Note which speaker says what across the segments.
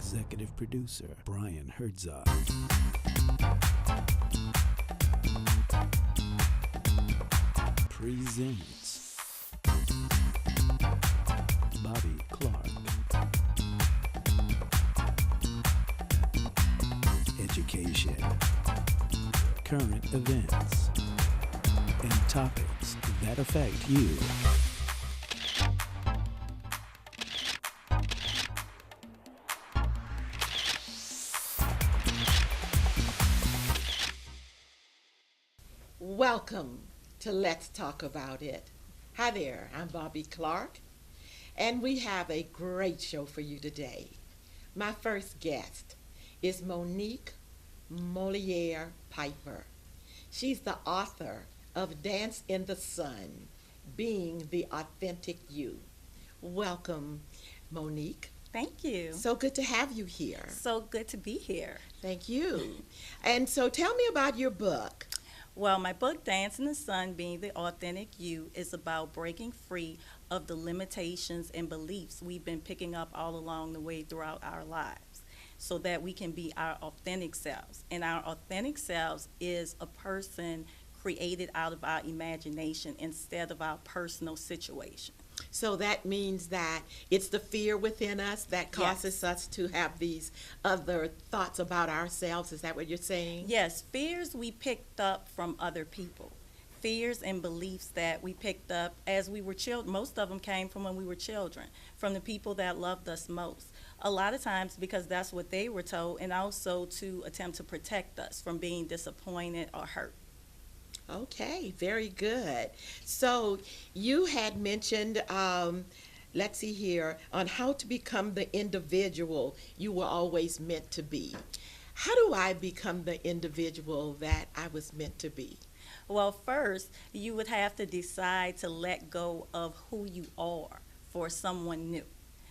Speaker 1: Executive producer Brian Herzog. Presents Bobby Clark. Education, current events, and topics that affect you.
Speaker 2: Welcome to Let's Talk About It. Hi there, I'm Bobby Clark, and we have a great show for you today. My first guest is Monique Moliere Piper. She's the author of Dance in the Sun, Being the Authentic You. Welcome, Monique.
Speaker 3: Thank you.
Speaker 2: So good to have you here.
Speaker 3: So good to be here.
Speaker 2: Thank you. And so tell me about your book.
Speaker 3: Well, my book, Dance in the Sun, Being the Authentic You, is about breaking free of the limitations and beliefs we've been picking up all along the way throughout our lives so that we can be our authentic selves. And our authentic selves is a person created out of our imagination instead of our personal situation.
Speaker 2: So that means that it's the fear within us that causes us to have these other thoughts about ourselves. Is that what you're saying?
Speaker 3: Yes, fears we picked up from other people. Fears and beliefs that we picked up as we were children. Most of them came from when we were children, from the people that loved us most. A lot of times because that's what they were told, and also to attempt to protect us from being disappointed or hurt.
Speaker 2: Okay, very good. So you had mentioned, let's see here, on how to become the individual you were always meant to be. How do I become the individual that I was meant to be?
Speaker 3: Well, first, you would have to decide to let go of who you are for someone new.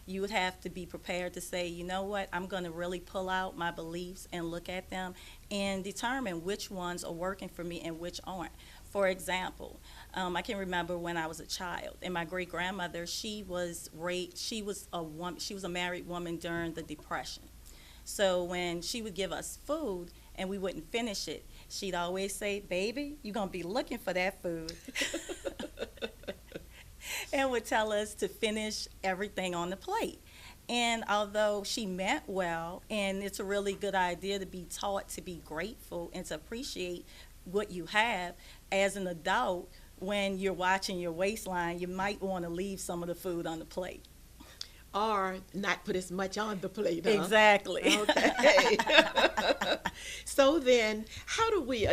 Speaker 3: You would have to be prepared to say, you know what, I'm going to really pull out my beliefs and look at them and determine which ones are working for me and which aren't. For example, I can remember when I was a child, and my great grandmother, she was a married woman during the Depression. So when she would give us food and we wouldn't finish it, she'd always say, "Baby, you're going to be looking for that food." And would tell us to finish everything on the plate. And although she meant well, and it's a really good idea to be taught to be grateful and to appreciate what you have, as an adult, when you're watching your waistline, you might want to leave some of the food on the plate.
Speaker 2: Or not put as much on the plate, huh?
Speaker 3: Exactly.
Speaker 2: Okay. So then, how do we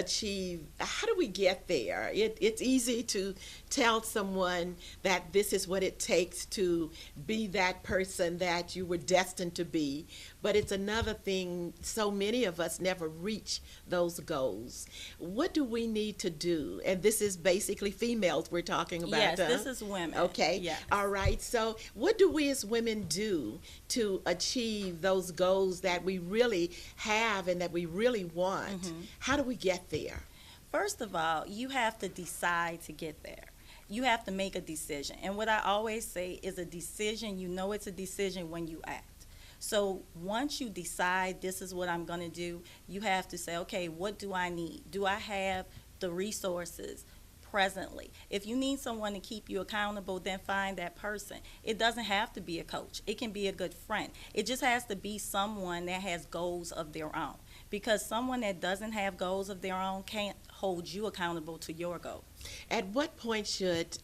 Speaker 2: get there? It's easy to tell someone that this is what it takes to be that person that you were destined to be, but it's another thing, so many of us never reach those goals. What do we need to do? And this is basically females we're talking about.
Speaker 3: Yes,
Speaker 2: huh?
Speaker 3: this is women.
Speaker 2: Okay.
Speaker 3: Yes.
Speaker 2: All right. So what do we as women do to achieve those goals that we really have and that we really want?
Speaker 3: Mm-hmm.
Speaker 2: How do we get there?
Speaker 3: First of all, you have to decide to get there. You have to make a decision. And what I always say is a decision, you know it's a decision when you act. So once you decide this is what I'm going to do, you have to say, okay, what do I need? Do I have the resources presently? If you need someone to keep you accountable, then find that person. It doesn't have to be a coach. It can be a good friend. It just has to be someone that has goals of their own. Because someone that doesn't have goals of their own can't hold you accountable to your goal.
Speaker 2: At what point should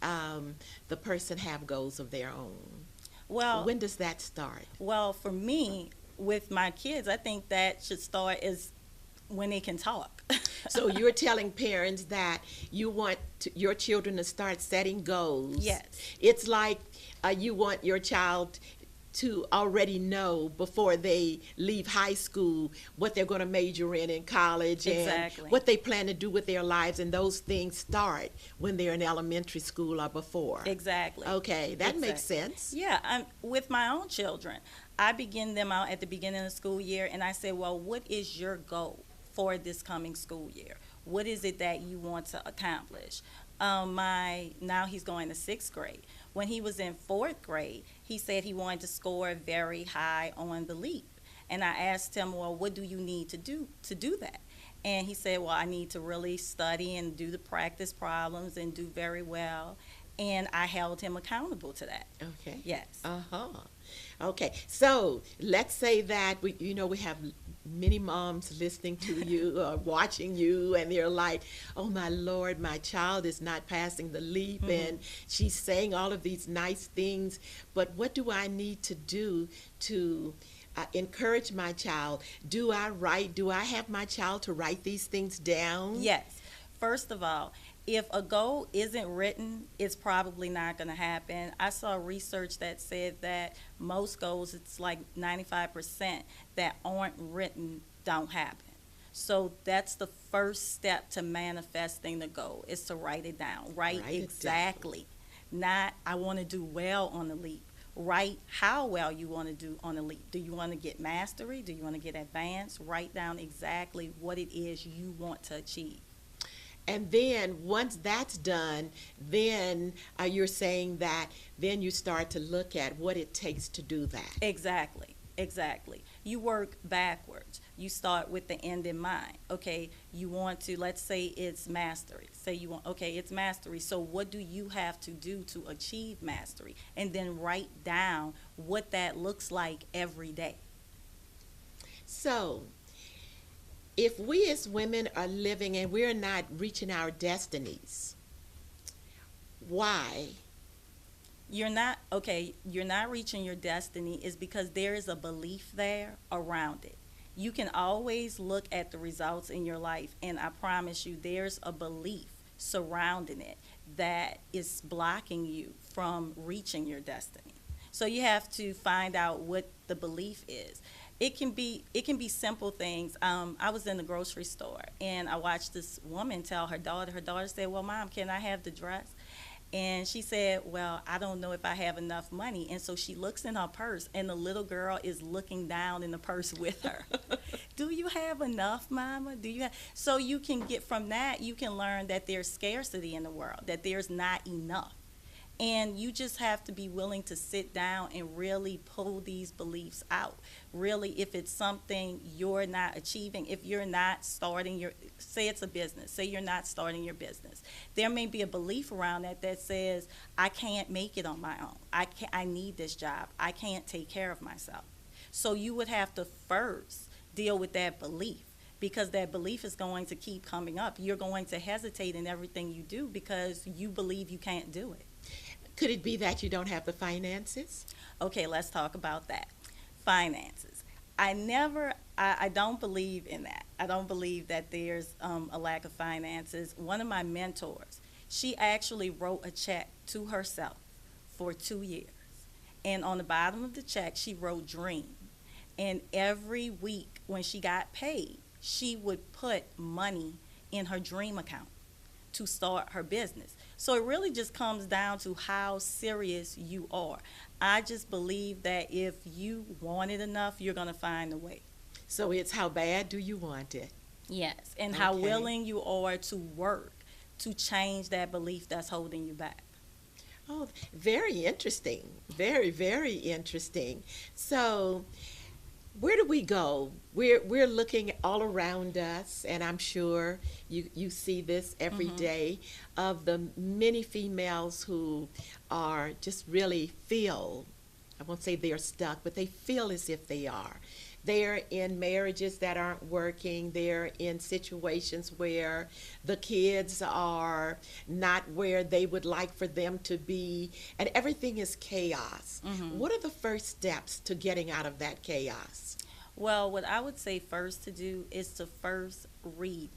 Speaker 2: the person have goals of their own?
Speaker 3: Well,
Speaker 2: When does that start?
Speaker 3: well, for me, with my kids, I think that should start is when they can talk.
Speaker 2: So you're telling parents that you want your children to start setting goals.
Speaker 3: Yes.
Speaker 2: It's like you want your child to already know before they leave high school what they're going to major in college
Speaker 3: Exactly.
Speaker 2: and what they plan to do with their lives, and those things start when they're in elementary school or before.
Speaker 3: Exactly.
Speaker 2: Okay, that makes
Speaker 3: Exactly.
Speaker 2: sense.
Speaker 3: Yeah, with my own children, I begin them out at the beginning of the school year, and I say, well, what is your goal for this coming school year? What is it that you want to accomplish? Now he's going to 6th grade. When he was in 4th grade, he said he wanted to score very high on the leap. And I asked him, well, what do you need to do that? And he said, well, I need to really study and do the practice problems and do very well. And I held him accountable to that.
Speaker 2: Okay.
Speaker 3: Yes.
Speaker 2: Uh-huh. Okay. So let's say that we have many moms listening to you or watching you, and they're like, oh my Lord, my child is not passing the leap, and she's saying all of these nice things, but what do I need to do to encourage my child? Do I have my child to write these things down?
Speaker 3: Yes. First of all, if a goal isn't written, it's probably not going to happen. I saw research that said that most goals, it's like 95% that aren't written don't happen. So that's the first step to manifesting the goal, is to write it down. Write exactly. Not, I want to do well on the leap. Write how well you want to do on the leap. Do you want to get mastery? Do you want to get advanced? Write down exactly what it is you want to achieve.
Speaker 2: And then once that's done, then you're saying that then you start to look at what it takes to do that.
Speaker 3: Exactly. You work backwards. You start with the end in mind. Okay, you want to, let's say it's mastery. It's mastery. So what do you have to do to achieve mastery? And then write down what that looks like every day.
Speaker 2: So if we as women are living and we're not reaching our destinies, why?
Speaker 3: You're not reaching your destiny is because there is a belief there around it. You can always look at the results in your life, and I promise you there's a belief surrounding it that is blocking you from reaching your destiny. So you have to find out what the belief is. It can be simple things. I was in the grocery store and I watched this woman tell her daughter said, well, Mom, can I have the dress? And she said, well, I don't know if I have enough money. And so she looks in her purse, and the little girl is looking down in the purse with her. Do you have enough, Mama? So you can get from that, you can learn that there's scarcity in the world, that there's not enough. And you just have to be willing to sit down and really pull these beliefs out. Really, if it's something you're not achieving, if you're not starting say it's a business, say you're not starting your business. There may be a belief around that says, I can't make it on my own. I need this job. I can't take care of myself. So you would have to first deal with that belief, because that belief is going to keep coming up. You're going to hesitate in everything you do because you believe you can't do it.
Speaker 2: Could it be that you don't have the finances?
Speaker 3: Okay, let's talk about that. Finances. I don't believe in that. I don't believe that there's a lack of finances. One of my mentors, she actually wrote a check to herself for 2 years. And on the bottom of the check, she wrote dream. And every week when she got paid, she would put money in her dream account to start her business. So it really just comes down to how serious you are. I just believe that if you want it enough, you're going to find a way.
Speaker 2: So it's how bad do you want it?
Speaker 3: Yes, and how willing you are to work to change that belief that's holding you back.
Speaker 2: Oh, very interesting. Very, very interesting. So where do we go? We're looking all around us, and I'm sure you see this every day, of the many females who are just really feel, I won't say they're stuck, but they feel as if they are. They're in marriages that aren't working. They're in situations where the kids are not where they would like for them to be, and everything is chaos. What are the first steps to getting out of that chaos?
Speaker 3: Well, what I would say first to do is to first read.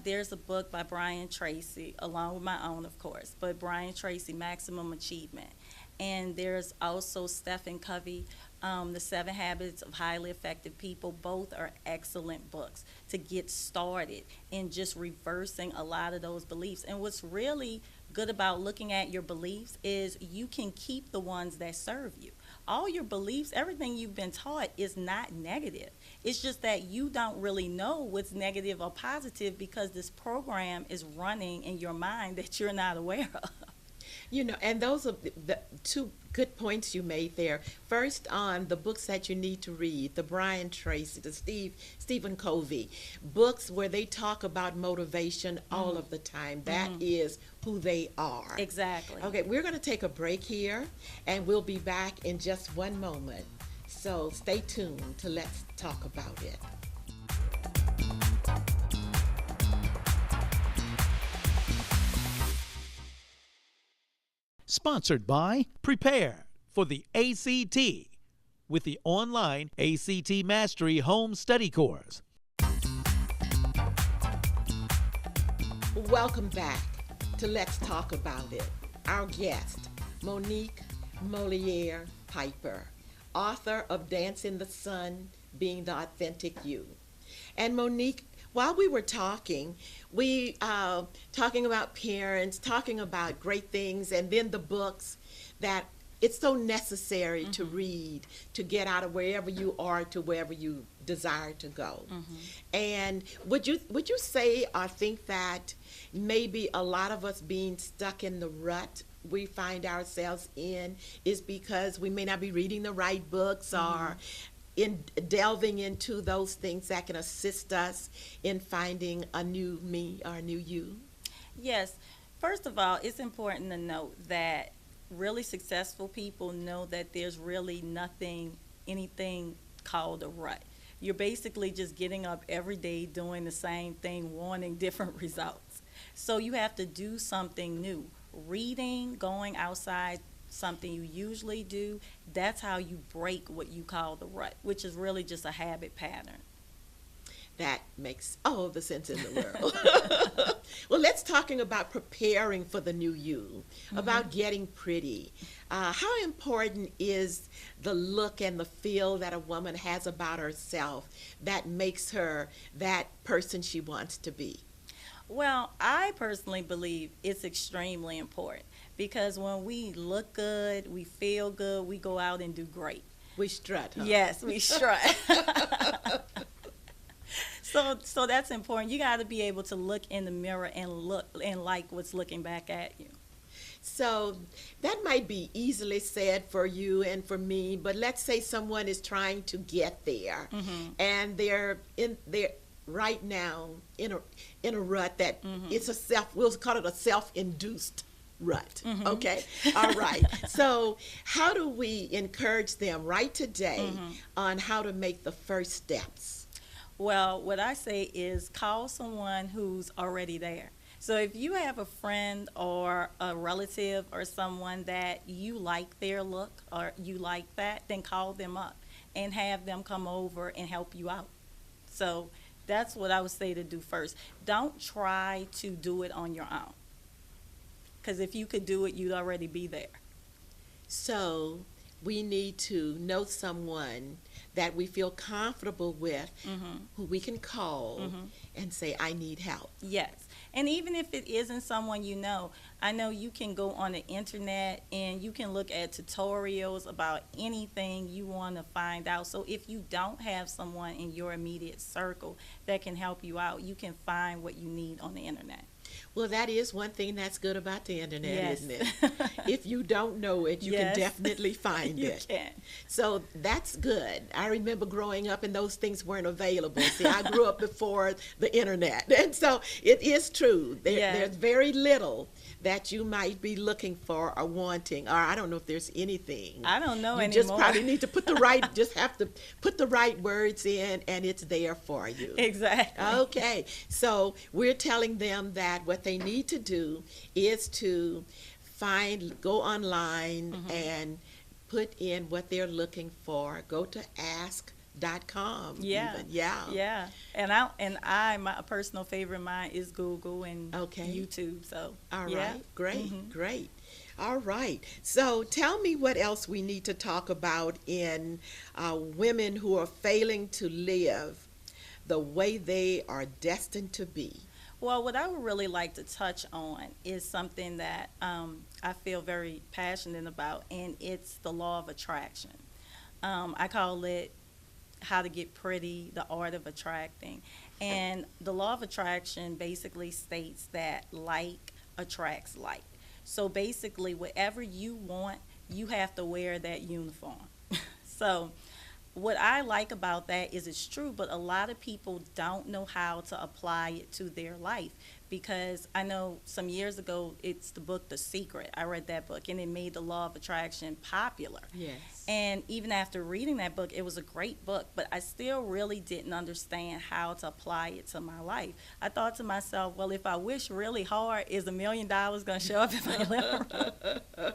Speaker 3: There's a book by Brian Tracy, along with my own, of course, but Brian Tracy, Maximum Achievement. And there's also Stephen Covey, The 7 Habits of Highly Effective People. Both are excellent books to get started in just reversing a lot of those beliefs. And what's really good about looking at your beliefs is you can keep the ones that serve you. All your beliefs, everything you've been taught is not negative. It's just that you don't really know what's negative or positive because this program is running in your mind that you're not aware of.
Speaker 2: And those are the two good points you made there. First, on the books that you need to read, the Brian Tracy, the Stephen Covey, books where they talk about motivation all of the time. That is who they are.
Speaker 3: Exactly.
Speaker 2: Okay, we're going to take a break here, and we'll be back in just one moment. So stay tuned to Let's Talk About It.
Speaker 1: Sponsored by Prepare for the ACT with the online ACT Mastery Home Study Course.
Speaker 2: Welcome back to Let's Talk About It. Our guest, Monique Moliere Piper, author of Dance in the Sun, Being the Authentic You. And Monique, while we were talking, we talking about parents, talking about great things, and then the books that it's so necessary to read to get out of wherever you are to wherever you desire to go. And would you say or think that maybe a lot of us being stuck in the rut we find ourselves in is because we may not be reading the right books or in delving into those things that can assist us in finding a new me or a new you?
Speaker 3: Yes. First of all, it's important to note that really successful people know that there's really anything called a rut. You're basically just getting up every day doing the same thing, wanting different results. So you have to do something new. Reading, going outside, something you usually do, that's how you break what you call the rut, which is really just a habit pattern.
Speaker 2: That makes all the sense in the world. Well, let's talking about preparing for the new you, about getting pretty. How important is the look and the feel that a woman has about herself that makes her that person she wants to be?
Speaker 3: Well, I personally believe it's extremely important because when we look good, we feel good, we go out and do great.
Speaker 2: We strut, huh?
Speaker 3: Yes, we strut. So that's important. You got to be able to look in the mirror and look and like what's looking back at you.
Speaker 2: So that might be easily said for you and for me, but let's say someone is trying to get there and they're right now in a rut that it's we'll call it a self-induced rut. Okay, all right. So how do we encourage them right today on how to make the first steps?
Speaker 3: Well, what I say is call someone who's already there. So if you have a friend or a relative or someone that you like their look or you like that, then call them up and have them come over and help you out. So that's what I would say to do first. Don't try to do it on your own, because if you could do it, you'd already be there.
Speaker 2: So we need to know someone that we feel comfortable with, who we can call and say, I need help.
Speaker 3: Yes. And even if it isn't someone you know, I know you can go on the internet and you can look at tutorials about anything you want to find out. So if you don't have someone in your immediate circle that can help you out, you can find what you need on the internet.
Speaker 2: Well, that is one thing that's good about the internet,
Speaker 3: Yes.
Speaker 2: isn't it? If you don't know it, you
Speaker 3: Yes.
Speaker 2: can definitely find
Speaker 3: You
Speaker 2: it.
Speaker 3: can.
Speaker 2: So that's good. I remember growing up and those things weren't available. See, I grew up before the internet. And so it is true.
Speaker 3: Yeah.
Speaker 2: There's very little that you might be looking for or wanting, or I don't know if there's anything.
Speaker 3: I don't know
Speaker 2: You
Speaker 3: anymore.
Speaker 2: just probably need to put just have to put the right words in and it's there for you.
Speaker 3: Exactly.
Speaker 2: Okay, so we're telling them that what they need to do is to go online and put in what they're looking for. Go to ask.com.
Speaker 3: Yeah.
Speaker 2: Even. Yeah.
Speaker 3: Yeah. My personal favorite of mine is Google and YouTube. So
Speaker 2: All
Speaker 3: yeah.
Speaker 2: right. Great. Great. All right. So tell me what else we need to talk about in women who are failing to live the way they are destined to be.
Speaker 3: Well, what I would really like to touch on is something that I feel very passionate about, and it's the law of attraction. I call it how to get pretty, the art of attracting. And the law of attraction basically states that like attracts like. So basically, whatever you want, you have to wear that uniform. So what I like about that is it's true, but a lot of people don't know how to apply it to their life. Because I know some years ago, it's the book The Secret. I read that book, and it made the law of attraction popular.
Speaker 2: Yes.
Speaker 3: And even after reading that book, it was a great book, but I still really didn't understand how to apply it to my life. I thought to myself, well, if I wish really hard, is $1 million going to show up in my living room?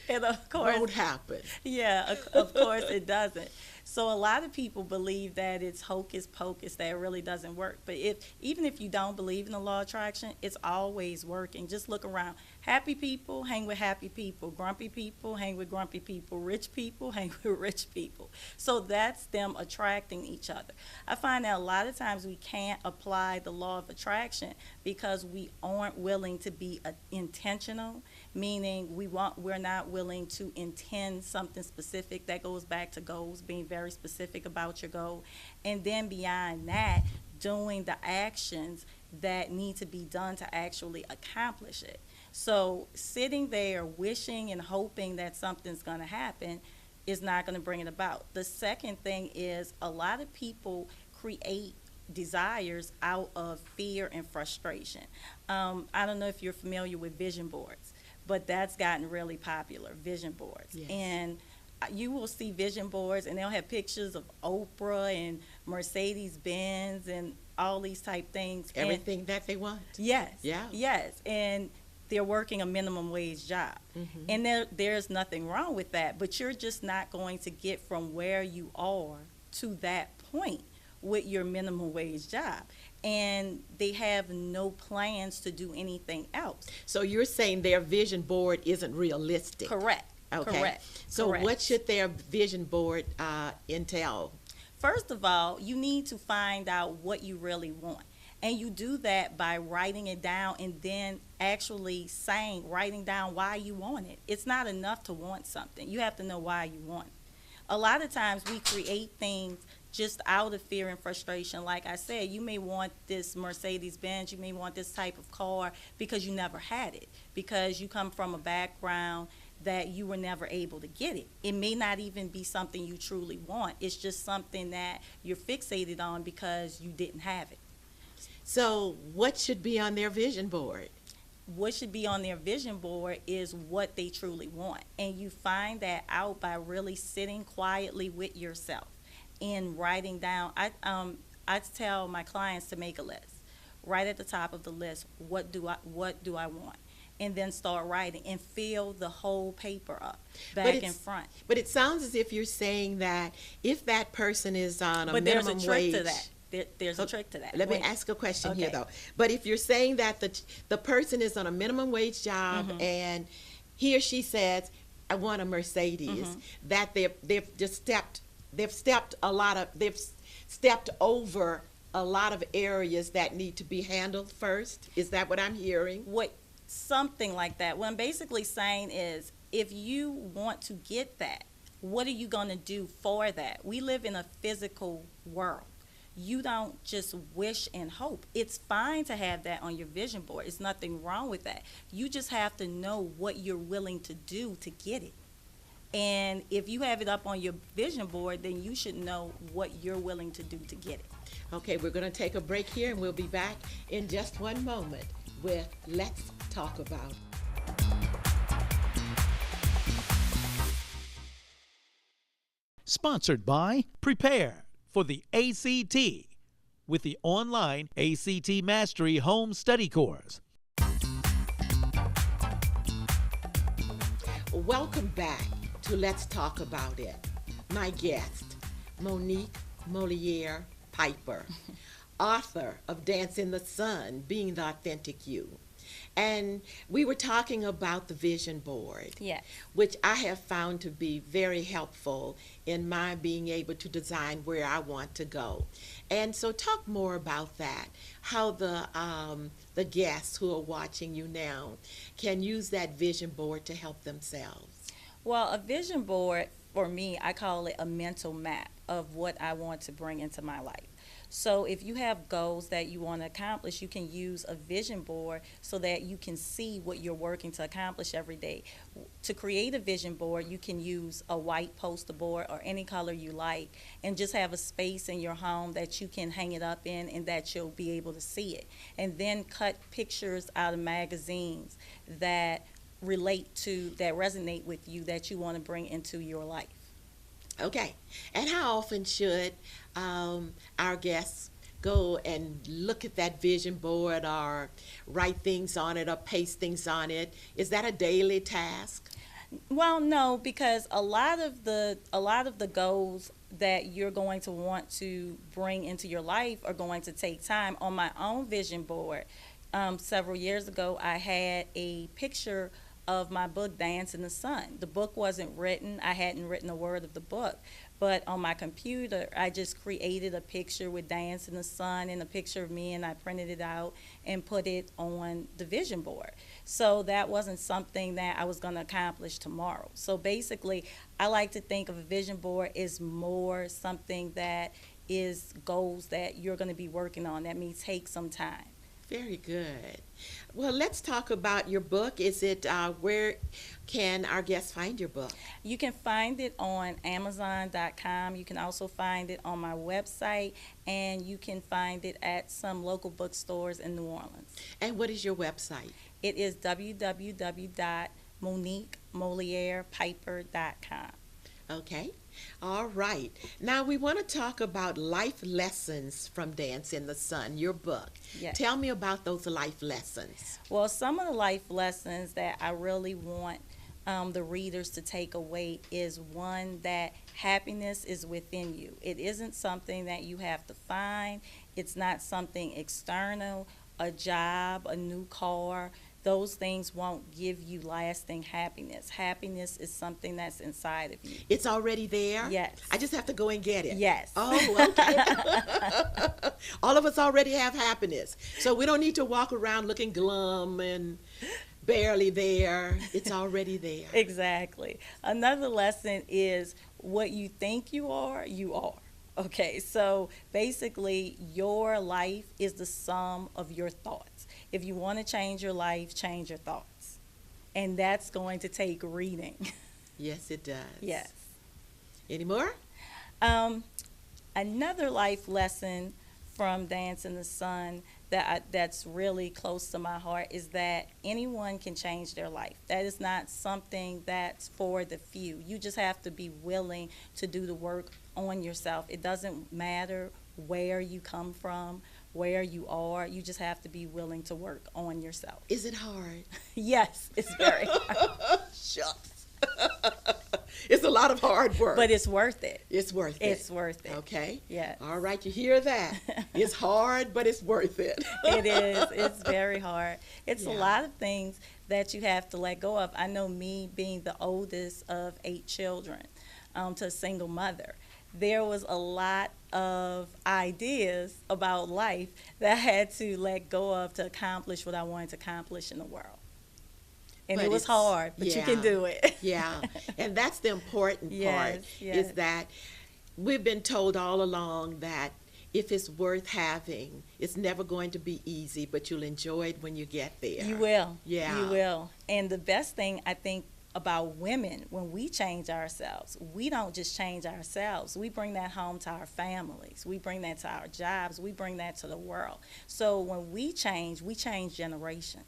Speaker 3: And of course,
Speaker 2: Won't happen.
Speaker 3: yeah, of course it doesn't. So a lot of people believe that it's hocus pocus, that it really doesn't work. But even if you don't believe in the law of attraction, it's always working. Just look around. Happy people hang with happy people. Grumpy people hang with grumpy people. Rich people hang with rich people. So that's them attracting each other. I find that a lot of times we can't apply the law of attraction because we aren't willing to be intentional, meaning we're not willing to intend something specific. That goes back to goals, being very specific about your goal. And then beyond that, doing the actions that need to be done to actually accomplish it. So sitting there wishing and hoping that something's going to happen is not going to bring it about. The second thing is a lot of people create desires out of fear and frustration. I don't know if you're familiar with vision boards, but that's gotten really popular, vision boards.
Speaker 2: Yes.
Speaker 3: And you will see vision boards, and they'll have pictures of Oprah and Mercedes-Benz and all these type things.
Speaker 2: Everything that they want.
Speaker 3: Yes.
Speaker 2: Yeah.
Speaker 3: Yes. And they're working a minimum wage job.
Speaker 2: Mm-hmm.
Speaker 3: And there's nothing wrong with that, but you're just not going to get from where you are to that point with your minimum wage job. And they have no plans to do anything else.
Speaker 2: So you're saying their vision board isn't realistic.
Speaker 3: Correct.
Speaker 2: Okay.
Speaker 3: Correct.
Speaker 2: So
Speaker 3: Correct.
Speaker 2: what should their vision board entail?
Speaker 3: First of all, you need to find out what you really want. And you do that by writing it down and then actually writing down why you want it. It's not enough to want something. You have to know why you want it. A lot of times we create things just out of fear and frustration. Like I said, you may want this Mercedes-Benz, you may want this type of car because you never had it, because you come from a background that you were never able to get it. It may not even be something you truly want. It's just something that you're fixated on because you didn't have it.
Speaker 2: So what should be on their vision board?
Speaker 3: What should be on their vision board is what they truly want. And you find that out by really sitting quietly with yourself and writing down. I tell my clients to make a list. Right at the top of the list, what do I want? And then start writing and fill the whole paper up, back and front.
Speaker 2: But it sounds as if you're saying that if that person is on a
Speaker 3: But
Speaker 2: minimum
Speaker 3: there's a trick
Speaker 2: wage,
Speaker 3: to that. There's a trick to that.
Speaker 2: Let me ask a question here,
Speaker 3: Okay.
Speaker 2: though. But if you're saying that the person is on a minimum wage job and he or she says, "I want a Mercedes," that they've stepped over a lot of areas that need to be handled first. Is that what I'm hearing?
Speaker 3: Something like that. What I'm basically saying is, if you want to get that, what are you going to do for that? We live in a physical world. You don't just wish and hope. It's fine to have that on your vision board. It's nothing wrong with that. You just have to know what you're willing to do to get it. And if you have it up on your vision board, then you should know what you're willing to do to get it.
Speaker 2: Okay, we're going to take a break here, and we'll be back in just one moment with Let's Talk About It.
Speaker 1: Sponsored by Prepare for the ACT with the online ACT Mastery Home Study Course.
Speaker 2: Welcome back to Let's Talk About It. My guest, Monique Moliere Piper, author of Dance in the Sun, Being the Authentic You. And we were talking about the vision board,
Speaker 3: Yes.
Speaker 2: which I have found to be very helpful in my being able to design where I want to go. And so talk more about that, how the guests who are watching you now can use that vision board to help themselves.
Speaker 3: Well, a vision board, for me, I call it a mental map of what I want to bring into my life. So if you have goals that you want to accomplish, you can use a vision board so that you can see what you're working to accomplish every day. To create a vision board, you can use a white poster board or any color you like, and just have a space in your home that you can hang it up in and that you'll be able to see it. And then cut pictures out of magazines that that resonate with you, that you want to bring into your life.
Speaker 2: Okay. And how often should our guests go and look at that vision board or write things on it or paste things on it? Is that a daily task?
Speaker 3: Well, no, because a lot of the goals that you're going to want to bring into your life are going to take time. On my own vision board, several years ago, I had a picture of my book, Dance in the Sun. The book wasn't written. I hadn't written a word of the book. But on my computer, I just created a picture with Dance in the Sun and a picture of me, and I printed it out and put it on the vision board. So that wasn't something that I was going to accomplish tomorrow. So basically, I like to think of a vision board as more something that is goals that you're going to be working on. That may take some time.
Speaker 2: Very good. Well, let's talk about your book. Where can our guests find your book?
Speaker 3: You can find it on Amazon.com. You can also find it on my website, and you can find it at some local bookstores in New Orleans.
Speaker 2: And what is your website?
Speaker 3: It is www.moniquemolierepiper.com.
Speaker 2: Okay. All right. Now we want to talk about life lessons from Dance in the Sun, your book.
Speaker 3: Yes.
Speaker 2: Tell me about those life lessons.
Speaker 3: Well, some of the life lessons that I really want the readers to take away is one, that happiness is within you. It isn't something that you have to find. It's not something external, a job, a new car. Those things won't give you lasting happiness. Happiness is something that's inside of you.
Speaker 2: It's already there?
Speaker 3: Yes.
Speaker 2: I just have to go and get it?
Speaker 3: Yes.
Speaker 2: Oh, okay. All of us already have happiness. So we don't need to walk around looking glum and barely there. It's already there.
Speaker 3: Exactly. Another lesson is what you think you are, you are. Okay, so basically your life is the sum of your thoughts. If you want to change your life, change your thoughts. And that's going to take reading.
Speaker 2: Yes, it does.
Speaker 3: Yes.
Speaker 2: Any more?
Speaker 3: Another life lesson from Dance in the Sun that's really close to my heart is that anyone can change their life. That is not something that's for the few. You just have to be willing to do the work on yourself. It doesn't matter where you come from, where you are. You just have to be willing to work on yourself.
Speaker 2: Is it hard?
Speaker 3: Yes, it's very hard.
Speaker 2: Shucks. It's a lot of hard work.
Speaker 3: But it's worth it.
Speaker 2: It's worth it.
Speaker 3: It's worth it.
Speaker 2: Okay.
Speaker 3: Yeah.
Speaker 2: All right, you hear that? It's hard, but it's worth it.
Speaker 3: It is. It's very hard. It's
Speaker 2: Yeah.
Speaker 3: a lot of things that you have to let go of. I know, me being the oldest of 8 children, to a single mother, there was a lot of ideas about life that I had to let go of to accomplish what I wanted to accomplish in the world. And
Speaker 2: But
Speaker 3: it was
Speaker 2: it's-
Speaker 3: hard, but you can
Speaker 2: yeah.
Speaker 3: do it.
Speaker 2: Yeah, and that's the important part,
Speaker 3: Yes.
Speaker 2: is that we've been told all along that if it's worth having, it's never going to be easy, but you'll enjoy it when you get there.
Speaker 3: You will.
Speaker 2: Yeah.
Speaker 3: You will. And the best thing, I think, about women, when we change ourselves, we don't just change ourselves. We bring that home to our families. We bring that to our jobs. We bring that to the world. So when we change generations.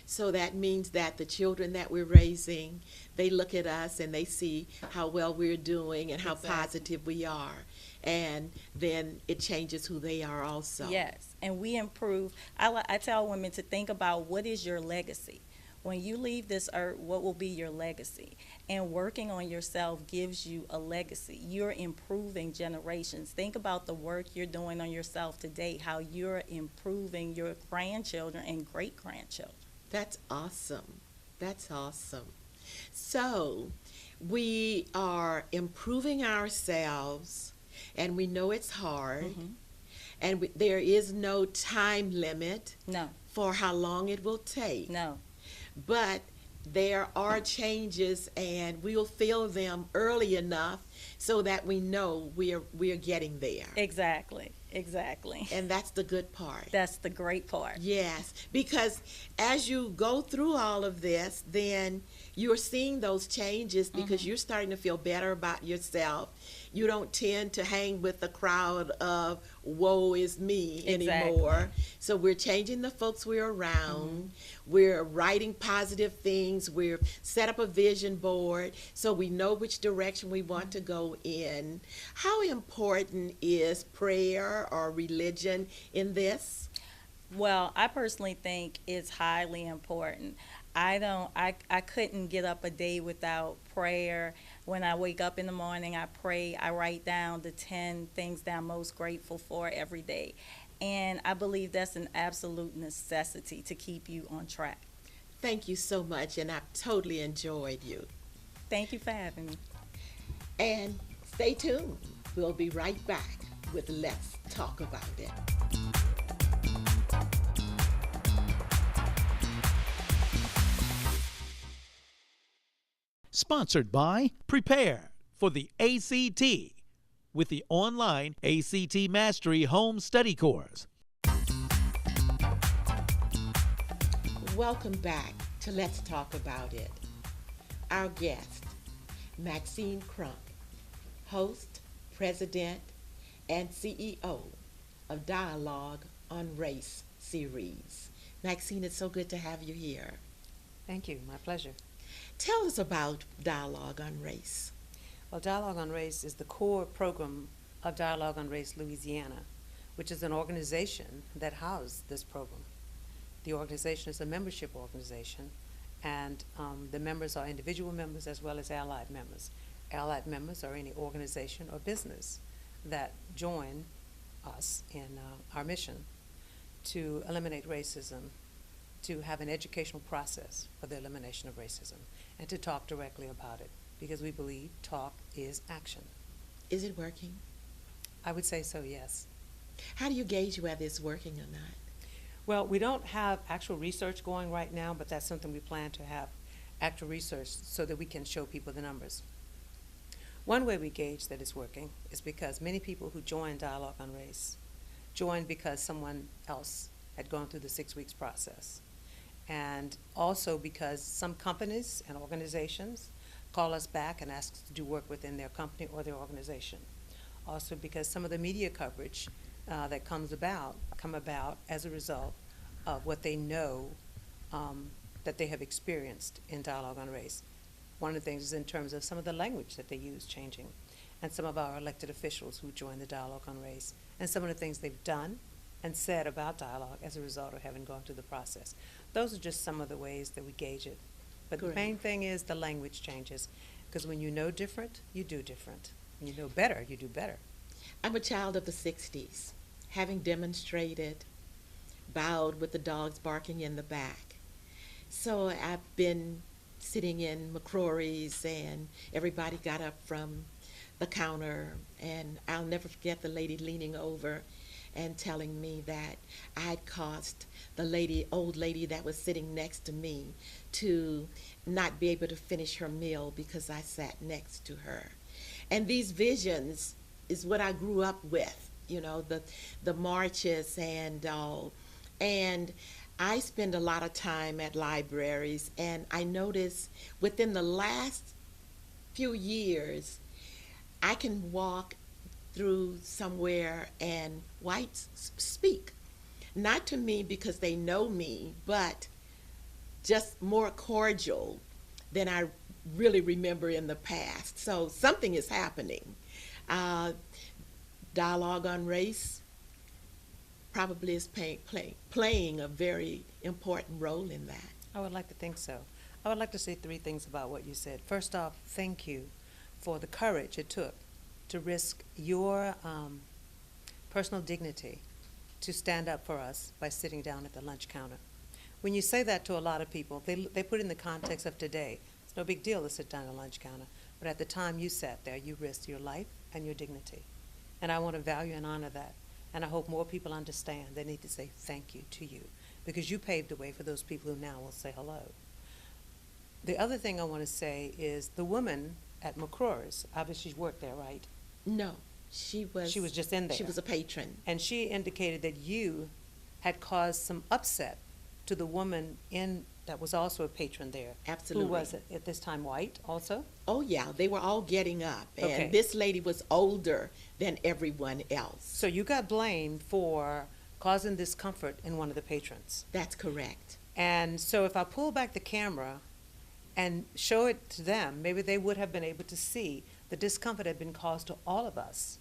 Speaker 2: So that means that the children that we're raising, they look at us and they see how well we're doing and how
Speaker 3: Exactly.
Speaker 2: positive we are. And then it changes who they are also.
Speaker 3: Yes, and we improve. I tell women to think about, what is your legacy? When you leave this earth, what will be your legacy? And working on yourself gives you a legacy. You're improving generations. Think about the work you're doing on yourself today, how you're improving your grandchildren and great-grandchildren.
Speaker 2: That's awesome. That's awesome. So we are improving ourselves, and we know it's hard,
Speaker 3: Mhm.
Speaker 2: and there is no time limit
Speaker 3: No,
Speaker 2: for how long it will take.
Speaker 3: no.
Speaker 2: But there are changes, and we'll feel them early enough so that we know we're getting there.
Speaker 3: Exactly. Exactly.
Speaker 2: And that's the good part.
Speaker 3: That's the great part.
Speaker 2: Yes, because as you go through all of this, then you're seeing those changes because you're starting to feel better about yourself. You don't tend to hang with the crowd of woe is me anymore. So we're changing the folks we're around. We're writing positive things. We're set up a vision board so we know which direction we want to go in. How important is prayer or religion in this?
Speaker 3: Well, I personally think it's highly important. I couldn't get up a day without prayer. When I wake up in the morning, I pray. I write down the 10 things that I'm most grateful for every day. And I believe that's an absolute necessity to keep you on track.
Speaker 2: Thank you so much, and I've totally enjoyed you.
Speaker 3: Thank you for having me.
Speaker 2: And stay tuned. We'll be right back with Let's Talk About It.
Speaker 1: Sponsored by Prepare for the ACT with the online ACT Mastery Home Study Course.
Speaker 2: Welcome back to Let's Talk About It. Our guest, Maxine Crump, host, president, and CEO of Dialogue on Race series. Maxine, it's so good to have you here.
Speaker 4: Thank you. My pleasure.
Speaker 2: Tell us about Dialogue on Race.
Speaker 4: Well, Dialogue on Race is the core program of Dialogue on Race Louisiana, which is an organization that houses this program. The organization is a membership organization, and the members are individual members as well as allied members. Allied members are any organization or business that join us in our mission to eliminate racism, to have an educational process for the elimination of racism, and to talk directly about it, because we believe talk is action.
Speaker 2: Is it working?
Speaker 4: I would say so, yes.
Speaker 2: How do you gauge whether it's working or not?
Speaker 4: Well, we don't have actual research going right now, but that's something we plan to have, actual research, so that we can show people the numbers. One way we gauge that it's working is because many people who join Dialogue on Race joined because someone else had gone through the 6 weeks process. And also because some companies and organizations call us back and ask us to do work within their company or their organization. Also because some of the media coverage that come about as a result of what they know that they have experienced in Dialogue on Race. One of the things is in terms of some of the language that they use changing, and some of our elected officials who join the Dialogue on Race, and some of the things they've done and said about dialogue as a result of having gone through the process. Those are just some of the ways that we gauge it. But
Speaker 2: Great.
Speaker 4: The main thing is the language changes, because when you know different, you do different. When you know better, you do better.
Speaker 2: I'm a child of the 60s, having demonstrated, bowed with the dogs barking in the back. So I've been sitting in McCrory's, and everybody got up from the counter, and I'll never forget the lady leaning over and telling me that I had caused the old lady that was sitting next to me to not be able to finish her meal because I sat next to her. And these visions is what I grew up with, the marches and all. And I spend a lot of time at libraries, and I notice within the last few years, I can walk through somewhere and whites speak. Not to me because they know me, but just more cordial than I really remember in the past. So something is happening. Dialogue on Race probably is playing a very important role in that.
Speaker 4: I would like to think so. I would like to say 3 things about what you said. First off, thank you for the courage it took to risk your personal dignity to stand up for us by sitting down at the lunch counter. When you say that to a lot of people, they put it in the context of today. It's no big deal to sit down at a lunch counter. But at the time you sat there, you risked your life and your dignity. And I want to value and honor that. And I hope more people understand they need to say thank you to you, because you paved the way for those people who now will say hello. The other thing I want to say is the woman at McCrory's, obviously she worked there, right?
Speaker 2: No, she was.
Speaker 4: She was just in there.
Speaker 2: She was a patron.
Speaker 4: And she indicated that you had caused some upset to the woman in that was also a patron there.
Speaker 2: Absolutely.
Speaker 4: Who was it at this time? White also?
Speaker 2: Oh yeah, they were all getting up, and
Speaker 4: Okay.
Speaker 2: this lady was older than everyone else.
Speaker 4: So you got blamed for causing discomfort in one of the patrons.
Speaker 2: That's correct.
Speaker 4: And so if I pull back the camera and show it to them, maybe they would have been able to see the discomfort had been caused to all of us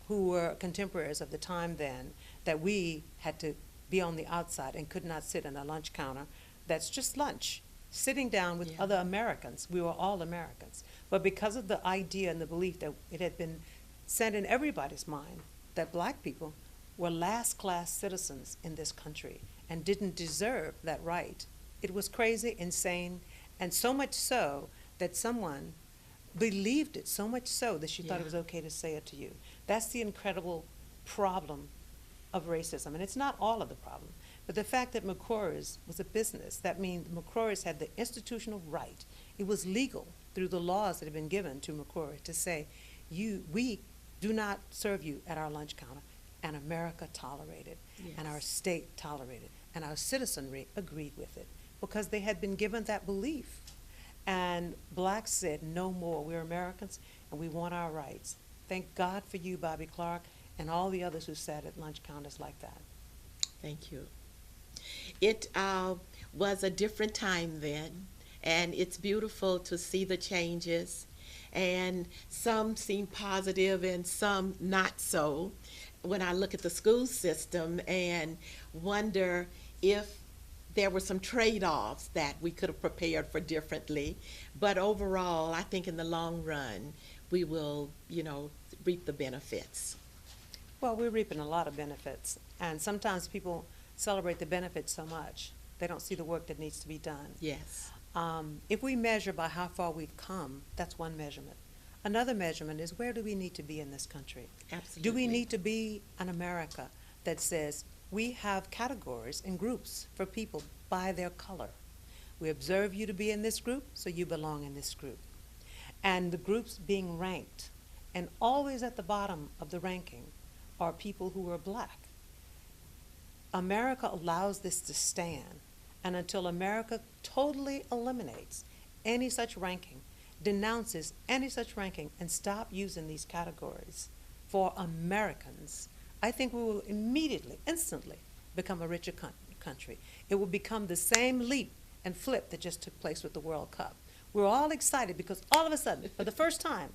Speaker 4: who were contemporaries of the time then, that we had to be on the outside and could not sit in a lunch counter that's just lunch, sitting down with
Speaker 2: Yeah.
Speaker 4: other Americans. We were all Americans. But because of the idea and the belief that it had been sent in everybody's mind that black people were last-class citizens in this country and didn't deserve that right, it was crazy, insane, and so much so that someone believed it, so much so that she thought it was
Speaker 2: Yeah.
Speaker 4: okay to say it to you. That's the incredible problem of racism, and it's not all of the problem. But the fact that McCrory's was a business, that means McCrory's had the institutional right. It was legal through the laws that had been given to McCrory to say, we do not serve you at our lunch counter, and America tolerated, and our
Speaker 2: Yes.
Speaker 4: state tolerated, and our citizenry agreed with it, because they had been given that belief. And blacks said, no more, we're Americans, and we want our rights. Thank God for you, Bobby Clark, and all the others who sat at lunch counters like that.
Speaker 2: Thank you. It was a different time then, and it's beautiful to see the changes, and some seem positive and some not so. When I look at the school system and wonder if there were some trade-offs that we could have prepared for differently, but overall, I think in the long run, we will, reap the benefits.
Speaker 4: Well, we're reaping a lot of benefits, and sometimes people celebrate the benefits so much, they don't see the work that needs to be done.
Speaker 2: Yes.
Speaker 4: If we measure by how far we've come, that's one measurement. Another measurement is, where do we need to be in this country?
Speaker 2: Absolutely.
Speaker 4: Do we need to be an America that says we have categories and groups for people by their color? We observe you to be in this group, so you belong in this group. And the groups being ranked, and always at the bottom of the ranking are people who are black. America allows this to stand, and until America totally eliminates any such ranking, denounces any such ranking, and stop using these categories for Americans, I think we will immediately, instantly become a richer country. It will become the same leap and flip that just took place with the World Cup. We're all excited because all of a sudden, for the first time,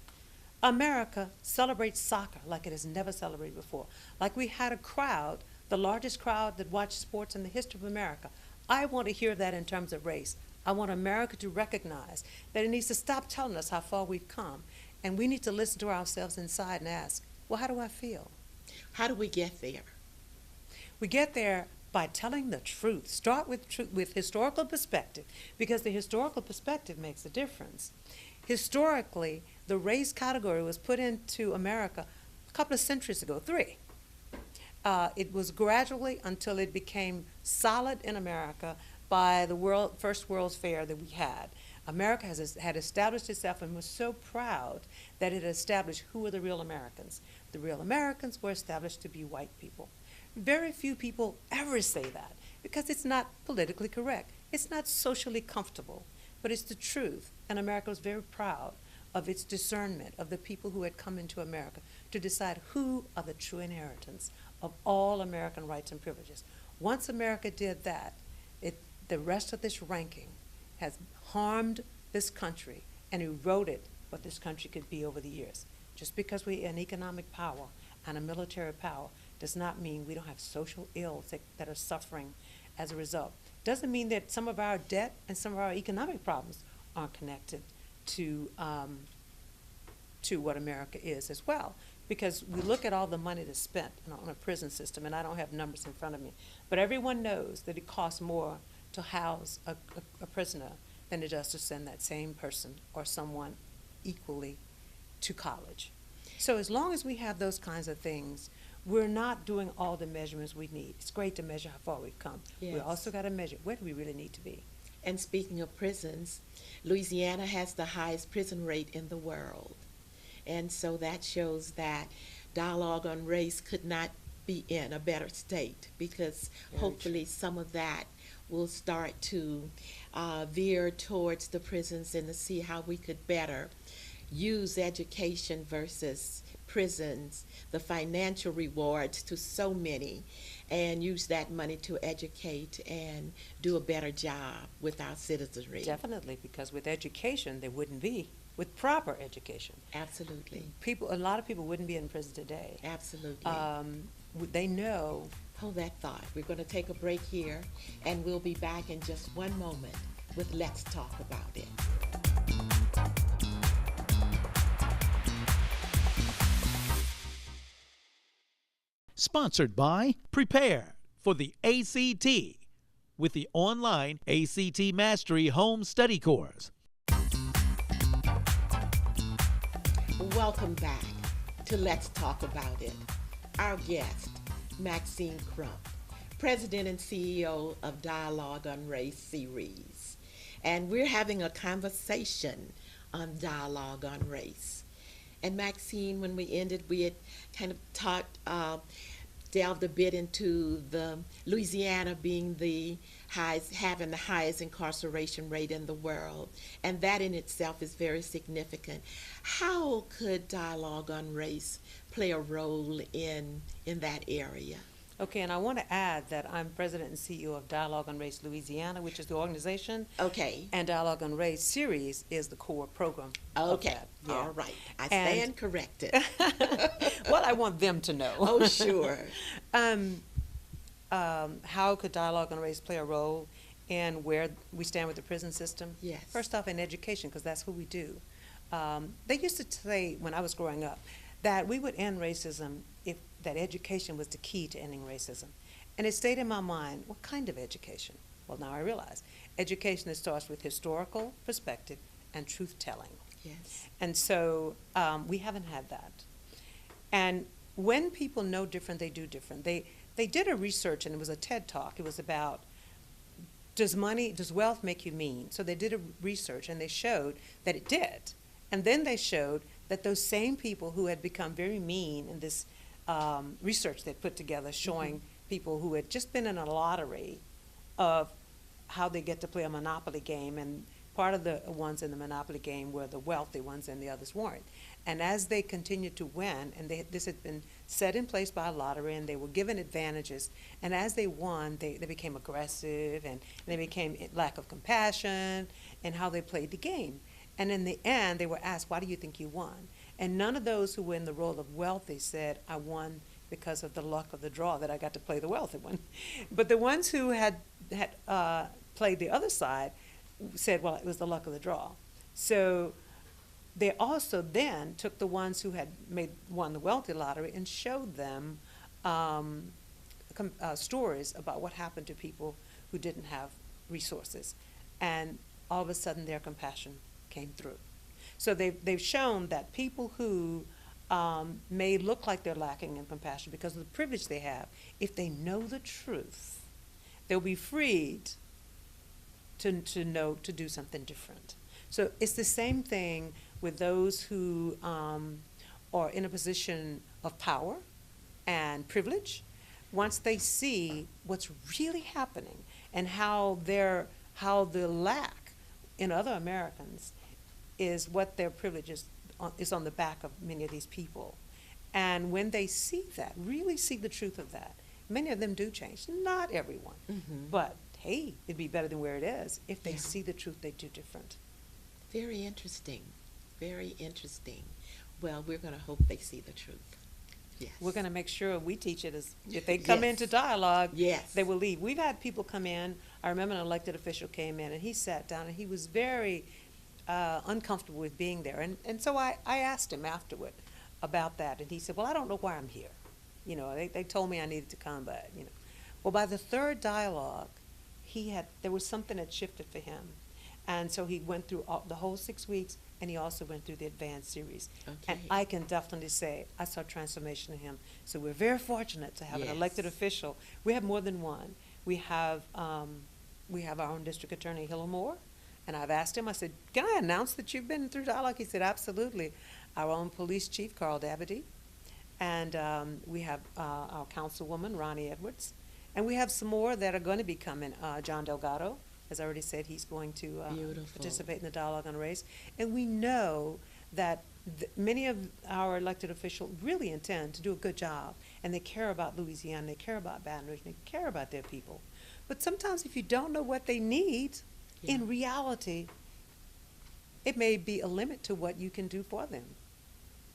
Speaker 4: America celebrates soccer like it has never celebrated before. Like we had a crowd, the largest crowd that watched sports in the history of America. I want to hear that in terms of race. I want America to recognize that it needs to stop telling us how far we've come, and we need to listen to ourselves inside and ask, well, how do I feel?
Speaker 2: How do we get there?
Speaker 4: We get there by telling the truth. Start with historical perspective, because the historical perspective makes a difference. Historically, the race category was put into America a couple of centuries ago, 3. It was gradually until it became solid in America by the first World's Fair that we had. America had established itself and was so proud that it established who were the real Americans. The real Americans were established to be white people. Very few people ever say that because it's not politically correct. It's not socially comfortable, but it's the truth. And America was very proud of its discernment of the people who had come into America to decide who are the true inheritance of all American rights and privileges. Once America did that, the rest of this ranking has harmed this country and eroded what this country could be over the years. Just because we're an economic power and a military power does not mean we don't have social ills that are suffering as a result. Doesn't mean that some of our debt and some of our economic problems aren't connected to what America is as well. Because we look at all the money that's spent on a prison system, and I don't have numbers in front of me, but everyone knows that it costs more to house a prisoner than it does to send that same person or someone equally to college. So as long as we have those kinds of things, we're not doing all the measurements we need. It's great to measure how far we've come. We
Speaker 2: Yes.
Speaker 4: also got to measure, where do we really need to be?
Speaker 2: And speaking of prisons, Louisiana has the highest prison rate in the world. And so that shows that dialogue on race could not be in a better state, because hopefully some of that will start to veer towards the prisons, and to see how we could better use education versus prisons, the financial rewards to so many, and use that money to educate and do a better job with our citizenry.
Speaker 4: Definitely, because with education, there wouldn't be, with proper education.
Speaker 2: Absolutely.
Speaker 4: A lot of people wouldn't be in prison today.
Speaker 2: Absolutely.
Speaker 4: They know.
Speaker 2: Hold that thought. We're going to take a break here, and we'll be back in just one moment with Let's Talk About It.
Speaker 1: Sponsored by Prepare for the ACT with the online ACT Mastery Home Study Course.
Speaker 2: Welcome back to Let's Talk About It. Our guest, Maxine Crump, President and CEO of Dialogue on Race Series. And we're having a conversation on Dialogue on Race. And Maxine, when we ended, we had kind of delved a bit into the Louisiana being having the highest incarceration rate in the world, and that in itself is very significant. How could Dialogue on Race play a role in that area?
Speaker 4: Okay, and I want to add that I'm president and CEO of Dialogue on Race Louisiana, which is the organization.
Speaker 2: Okay.
Speaker 4: And Dialogue on Race Series is the core program.
Speaker 2: Okay.
Speaker 4: Of that. Yeah.
Speaker 2: All right. I stand corrected.
Speaker 4: Well, I want them to know.
Speaker 2: Oh, sure.
Speaker 4: How could Dialogue on Race play a role in where we stand with the prison system?
Speaker 2: Yes.
Speaker 4: First off, in education, because that's what we do. They used to say, when I was growing up, that we would end racism if that education was the key to ending racism. And it stayed in my mind, what kind of education? Well, now I realize education that starts with historical perspective and truth-telling.
Speaker 2: Yes.
Speaker 4: And so we haven't had that. And when people know different, they do different. They did a research, and it was a TED Talk. It was about, does wealth make you mean? So they did a research, and they showed that it did. And then they showed that those same people who had become very mean in this research they put together, showing people who had just been in a lottery of how they get to play a Monopoly game, and part of the ones in the Monopoly game were the wealthy ones and the others weren't. And as they continued to win, and this had been set in place by a lottery, and they were given advantages, and as they won, they became aggressive, and they became lack of compassion in how they played the game. And in the end, they were asked, why do you think you won? And none of those who were in the role of wealthy said, I won because of the luck of the draw, that I got to play the wealthy one. But the ones who had played the other side said, well, it was the luck of the draw. So they also then took the ones who had won the wealthy lottery and showed them stories about what happened to people who didn't have resources. And all of a sudden their compassion came through. So they've shown that people who may look like they're lacking in compassion because of the privilege they have, if they know the truth, they'll be freed to do something different. So it's the same thing with those who are in a position of power and privilege. Once they see what's really happening and how the lack in other Americans is what their privilege is on the back of many of these people. And when they see that, really see the truth of that, many of them do change. Not everyone, but hey, it'd be better than where it is. If they see the truth, they do different.
Speaker 2: Very interesting. Very interesting. Well, we're going to hope they see the truth. Yes.
Speaker 4: We're going to make sure we teach it as if they come into dialogue, they will leave. We've had people come in. I remember an elected official came in, and he sat down, and he was very uncomfortable with being there. And so I asked him afterward about that, and he said, well, I don't know why I'm here. You know, they told me I needed to come, but, you know. Well, by the third dialogue, there was something that shifted for him. And so he went through the whole 6 weeks, and he also went through the advanced series. Okay. And I can definitely say I saw transformation in him. So we're very fortunate to have an elected official. We have more than one. We have we have our own district attorney, Hillamore, and I've asked him, I said, can I announce that you've been through dialogue? He said, absolutely. Our own police chief, Carl Dabadie, and we have our councilwoman, Ronnie Edwards, and we have some more that are going to be coming. John Delgado, as I already said, he's going to participate in the dialogue on race. And we know that many of our elected officials really intend to do a good job, and they care about Louisiana, they care about Baton Rouge, they care about their people. But sometimes if you don't know what they need, in reality, it may be a limit to what you can do for them.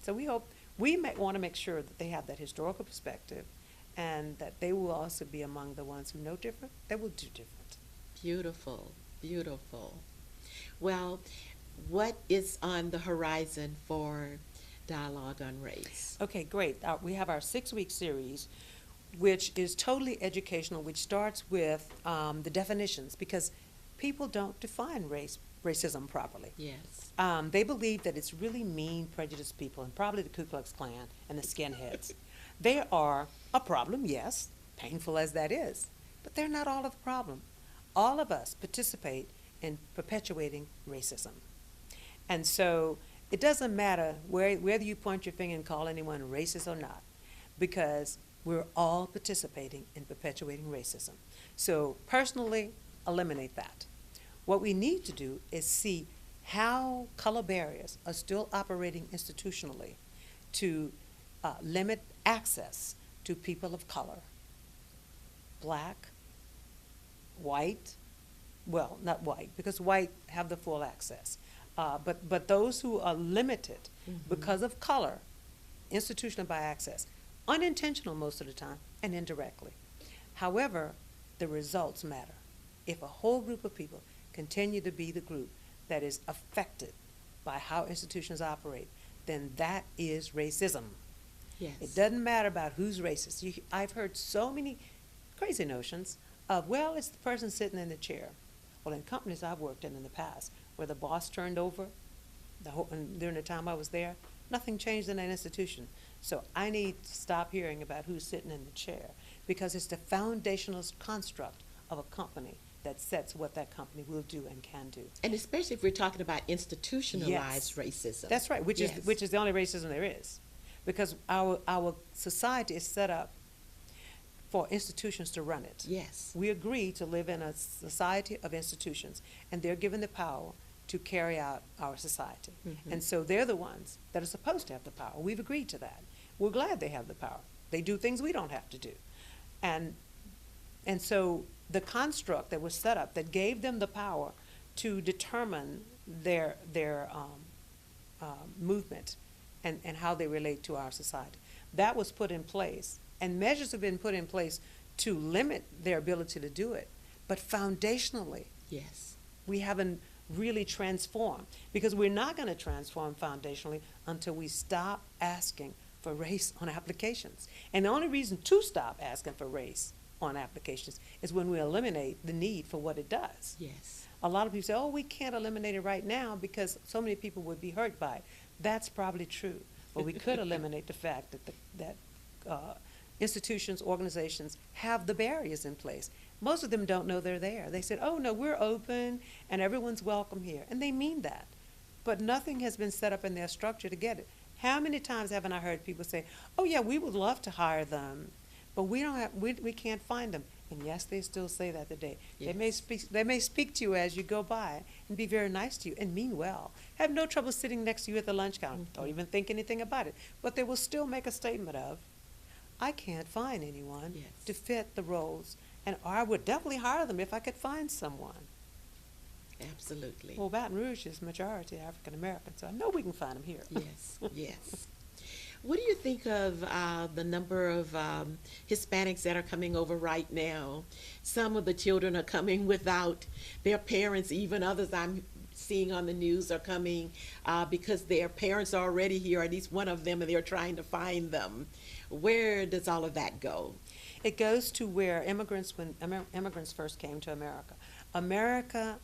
Speaker 4: So we might want to make sure that they have that historical perspective, and that they will also be among the ones who know different, that will do different.
Speaker 2: Beautiful, beautiful. Well, what is on the horizon for Dialogue on Race?
Speaker 4: Okay, great. We have our 6-week series, which is totally educational, which starts with the definitions, because people don't define racism properly.
Speaker 2: Yes.
Speaker 4: They believe that it's really mean, prejudiced people, and probably the Ku Klux Klan and the skinheads. They are a problem, yes, painful as that is, but they're not all of the problem. All of us participate in perpetuating racism. And so it doesn't matter whether you point your finger and call anyone racist or not, because we're all participating in perpetuating racism. So personally, eliminate that. What we need to do is see how color barriers are still operating institutionally to limit access to people of color, black, white, well, not white, because white have the full access, but those who are limited because of color, institutional by access, unintentional most of the time, and indirectly. However, the results matter. If a whole group of people continue to be the group that is affected by how institutions operate, then that is racism.
Speaker 2: Yes.
Speaker 4: It doesn't matter about who's racist. I've heard so many crazy notions of, well, it's the person sitting in the chair. Well, in companies I've worked in the past, where the boss turned over, and during the time I was there, nothing changed in that institution. So I need to stop hearing about who's sitting in the chair, because it's the foundational construct of a company that sets what that company will do and can do.
Speaker 2: And especially if we're talking about institutionalized racism.
Speaker 4: That's right, which is the only racism there is. Because our society is set up for institutions to run it.
Speaker 2: Yes.
Speaker 4: We agree to live in a society of institutions, and they're given the power to carry out our society. And so they're the ones that are supposed to have the power. We've agreed to that. We're glad they have the power. They do things we don't have to do. And so the construct that was set up that gave them the power to determine their movement and how they relate to our society, that was put in place. And measures have been put in place to limit their ability to do it. But foundationally,
Speaker 2: yes,
Speaker 4: we haven't really transformed, because we're not going to transform foundationally until we stop asking for race on applications. And the only reason to stop asking for race on applications is when we eliminate the need for what it does.
Speaker 2: yes.
Speaker 4: A lot of people say, oh, we can't eliminate it right now because so many people would be hurt by it. That's probably true. But we could eliminate the fact that institutions, organizations have the barriers in place. Most of them don't know they're there. They said, oh, no, we're open and everyone's welcome here. And they mean that. But nothing has been set up in their structure to get it. How many times haven't I heard people say, oh, yeah, we would love to hire them, but we can't find them. And yes, they still say that today.
Speaker 2: Yes.
Speaker 4: They may speak to you as you go by and be very nice to you and mean well. Have no trouble sitting next to you at the lunch counter. Don't even think anything about it. But they will still make a statement of, I can't find anyone
Speaker 2: Yes.
Speaker 4: to fit the roles, and I would definitely hire them if I could find someone.
Speaker 2: Absolutely.
Speaker 4: Well, Baton Rouge is majority African American, so I know we can find them here.
Speaker 2: Yes, yes. What do you think of the number of Hispanics that are coming over right now? Some of the children are coming without their parents, even others I'm seeing on the news are coming because their parents are already here, at least one of them, and they're trying to find them. Where does all of that go?
Speaker 4: It goes to where when immigrants first came to America. America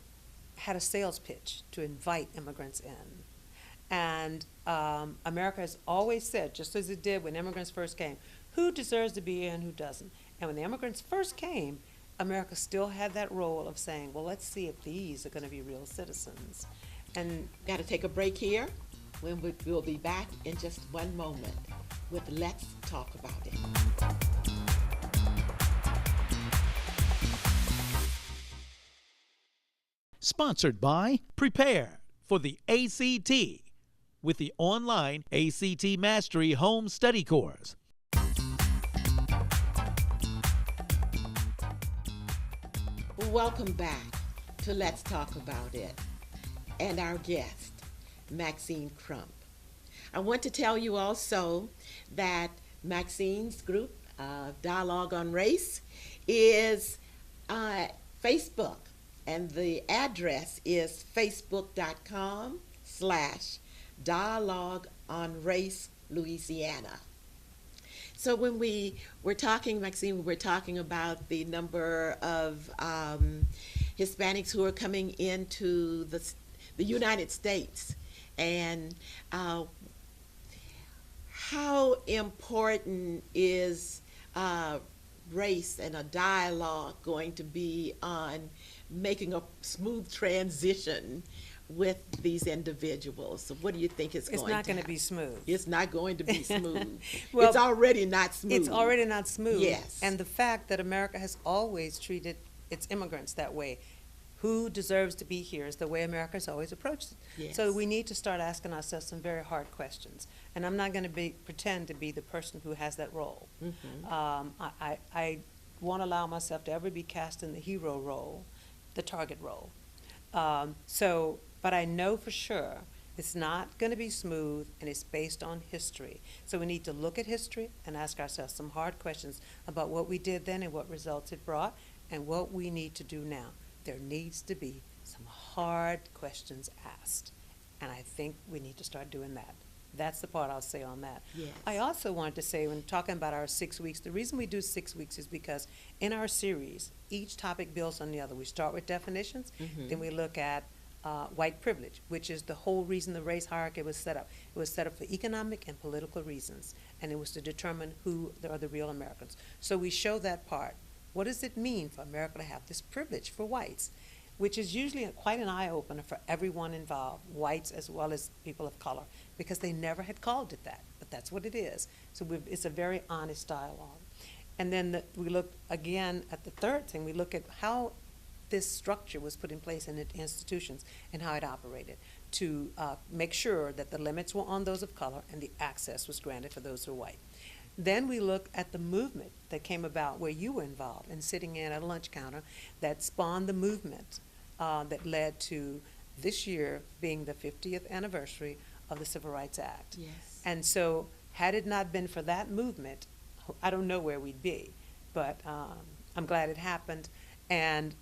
Speaker 4: had a sales pitch to invite immigrants in. And America has always said, just as it did when immigrants first came, who deserves to be here and who doesn't. And when the immigrants first came, America still had that role of saying, well, let's see if these are going to be real citizens. And
Speaker 2: Got to take a break here. We'll be back in just one moment with Let's Talk About It.
Speaker 1: Sponsored by Prepare for the ACT with the online ACT Mastery Home Study Course.
Speaker 2: Welcome back to Let's Talk About It and our guest, Maxine Crump. I want to tell you also that Maxine's group, Dialogue on Race, is Facebook, and the address is facebook.com/Dialogue on Race Louisiana. So when we were talking, Maxine, we were talking about the number of Hispanics who are coming into the United States, and how important is race and a dialogue going to be on making a smooth transition with these individuals? So what do you think it's going to
Speaker 4: not going to
Speaker 2: happen?
Speaker 4: be smooth.
Speaker 2: It's not going to be smooth.
Speaker 4: Well,
Speaker 2: it's already not smooth.
Speaker 4: It's already not smooth.
Speaker 2: Yes.
Speaker 4: And the fact that America has always treated its immigrants that way, who deserves to be here, is the way America has always approached it.
Speaker 2: Yes.
Speaker 4: So we need to start asking ourselves some very hard questions. And I'm not going to pretend to be the person who has that role.
Speaker 2: Mhm.
Speaker 4: I won't allow myself to ever be cast in the hero role, the target role. But I know for sure it's not going to be smooth, and it's based on history. So we need to look at history and ask ourselves some hard questions about what we did then and what results it brought and what we need to do now. There needs to be some hard questions asked, and I think we need to start doing that. That's the part I'll say on that.
Speaker 2: Yes.
Speaker 4: I also wanted to say, when talking about our 6 weeks, the reason we do 6 weeks is because in our series, each topic builds on the other. We start with definitions, then we look at white privilege, which is the whole reason the race hierarchy was set up. It was set up for economic and political reasons, and it was to determine who are the real Americans. So we show that part. What does it mean for America to have this privilege for whites, which is usually quite an eye-opener for everyone involved, whites as well as people of color, because they never had called it that, but that's what it is. So it's a very honest dialogue. And then we look again at the third thing. We look at how this structure was put in place in the institutions and how it operated to make sure that the limits were on those of color and the access was granted for those who are white. Then we look at the movement that came about where you were involved and sitting in at a lunch counter that spawned the movement that led to this year being the 50th anniversary of the Civil Rights Act.
Speaker 2: Yes.
Speaker 4: And so had it not been for that movement, I don't know where we'd be, but I'm glad it happened. And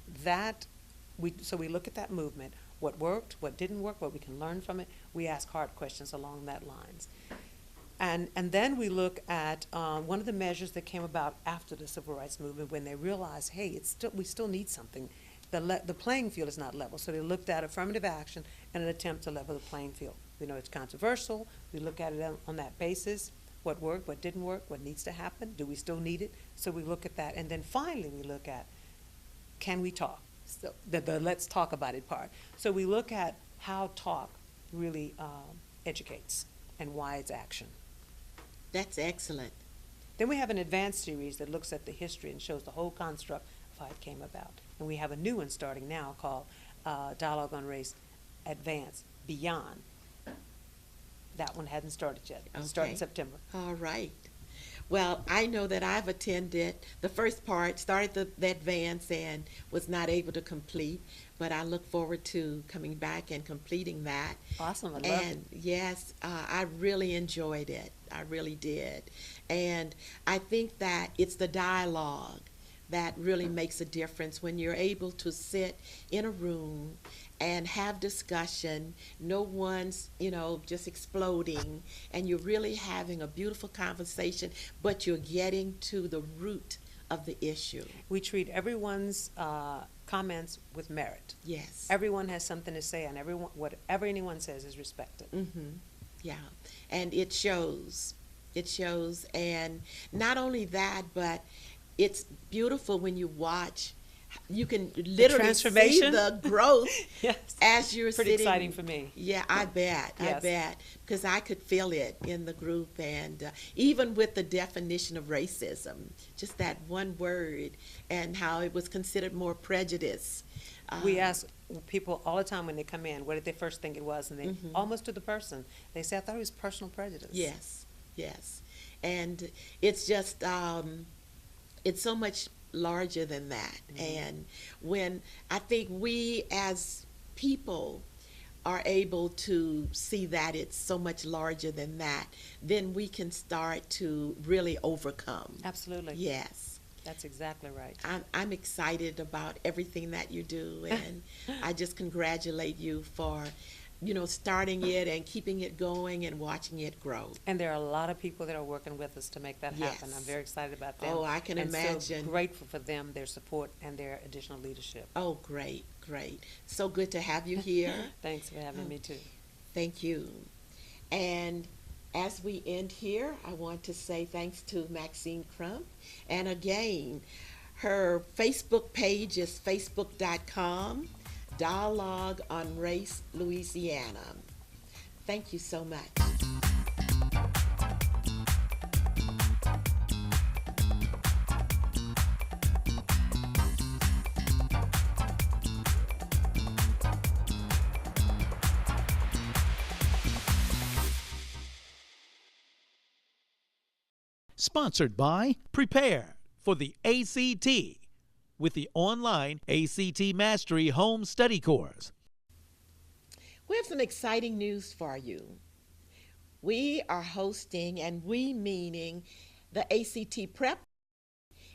Speaker 4: so we look at that movement, what worked, what didn't work, what we can learn from it. We ask hard questions along that lines. And then we look at one of the measures that came about after the Civil Rights Movement when they realized, hey, we still need something. The playing field is not level. So they looked at affirmative action and an attempt to level the playing field. We know it's controversial. We look at it on that basis. What worked, what didn't work, what needs to happen, do we still need it? So we look at that. And then finally we look at, can we talk? So the let's talk about it part. So we look at how talk really educates and why it's action.
Speaker 2: That's excellent.
Speaker 4: Then we have an advanced series that looks at the history and shows the whole construct of how it came about. And we have a new one starting now called Dialogue on Race Advanced Beyond. That one hadn't started yet. It'll start in September.
Speaker 2: All right. Well, I know that I've attended the first part, started the advance and was not able to complete, but I look forward to coming back and completing that.
Speaker 4: Awesome, I love it.
Speaker 2: And yes, I really enjoyed it. I really did. And I think that it's the dialogue that really makes a difference when you're able to sit in a room and have discussion. No one's, just exploding, and you're really having a beautiful conversation, but you're getting to the root of the issue.
Speaker 4: We treat everyone's comments with merit.
Speaker 2: Yes.
Speaker 4: Everyone has something to say, and whatever anyone says is respected.
Speaker 2: Mm-hmm. Yeah. And it shows. It shows. And not only that, but it's beautiful when you watch you can literally see
Speaker 4: transformation?
Speaker 2: the growth
Speaker 4: Yes.
Speaker 2: as you're
Speaker 4: Pretty
Speaker 2: sitting.
Speaker 4: exciting for me.
Speaker 2: Yeah, I bet. I
Speaker 4: Yes.
Speaker 2: bet. Because I could feel it in the group. And even with the definition of racism, just that one word and how it was considered more prejudice.
Speaker 4: We ask people all the time when they come in, what did they first think it was? And they,
Speaker 2: Mhm.
Speaker 4: almost to the person, they say, I thought it was personal prejudice.
Speaker 2: Yes, yes. And it's just, it's so much larger than that. And when I think we as people are able to see that it's so much larger than that, then we can start to really overcome.
Speaker 4: Absolutely.
Speaker 2: Yes.
Speaker 4: That's exactly right.
Speaker 2: I'm excited about everything that you do, and I just congratulate you for, starting it and keeping it going and watching it grow.
Speaker 4: And there are a lot of people that are working with us to make that happen.
Speaker 2: Yes.
Speaker 4: I'm very excited about them.
Speaker 2: Oh, I can
Speaker 4: and
Speaker 2: imagine.
Speaker 4: So grateful for them, their support, and their additional leadership.
Speaker 2: Oh, great, great. So good to have you here.
Speaker 4: Thanks for having me too.
Speaker 2: Thank you. And as we end here, I want to say thanks to Maxine Crump. And again, her Facebook page is facebook.com, Dialogue on Race, Louisiana. Thank you so much.
Speaker 1: Sponsored by Prepare for the ACT with the online ACT Mastery Home Study Course.
Speaker 2: We have some exciting news for you. We are hosting, and we meaning the ACT Prep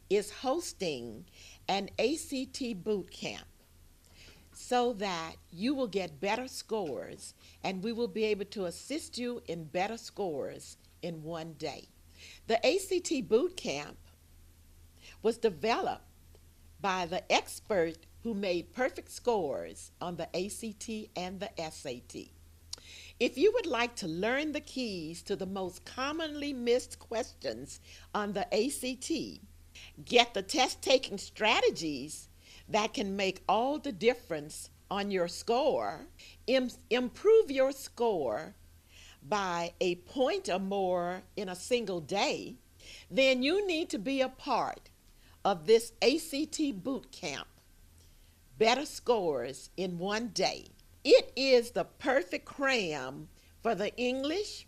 Speaker 2: is hosting an ACT boot camp so that you will get better scores and we will be able to assist you in better scores in one day. The ACT boot camp was developed by the expert who made perfect scores on the ACT and the SAT. If you would like to learn the keys to the most commonly missed questions on the ACT, get the test-taking strategies that can make all the difference on your score, improve your score by a point or more in a single day, then you need to be a part of this ACT boot camp. Better scores in one day. It is the perfect cram for the English,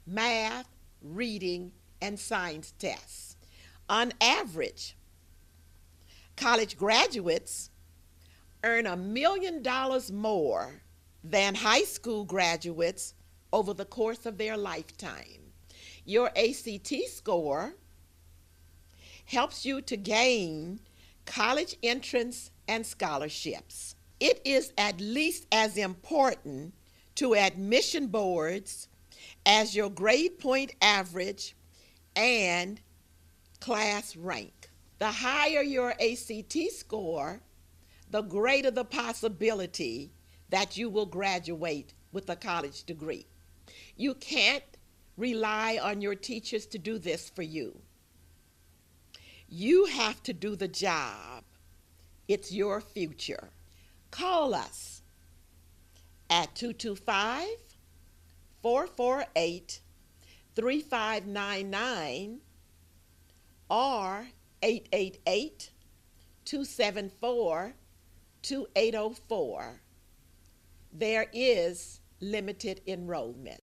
Speaker 2: math, reading, and science tests. On average, college graduates earn $1 million more than high school graduates over the course of their lifetime. Your ACT score helps you to gain college entrance and scholarships. It is at least as important to admission boards as your grade point average and class rank. The higher your ACT score, the greater the possibility that you will graduate with a college degree. You can't rely on your teachers to do this for you. You have to do the job. It's your future. Call us at 225-448-3599 or 888-274-2804. There is limited enrollment.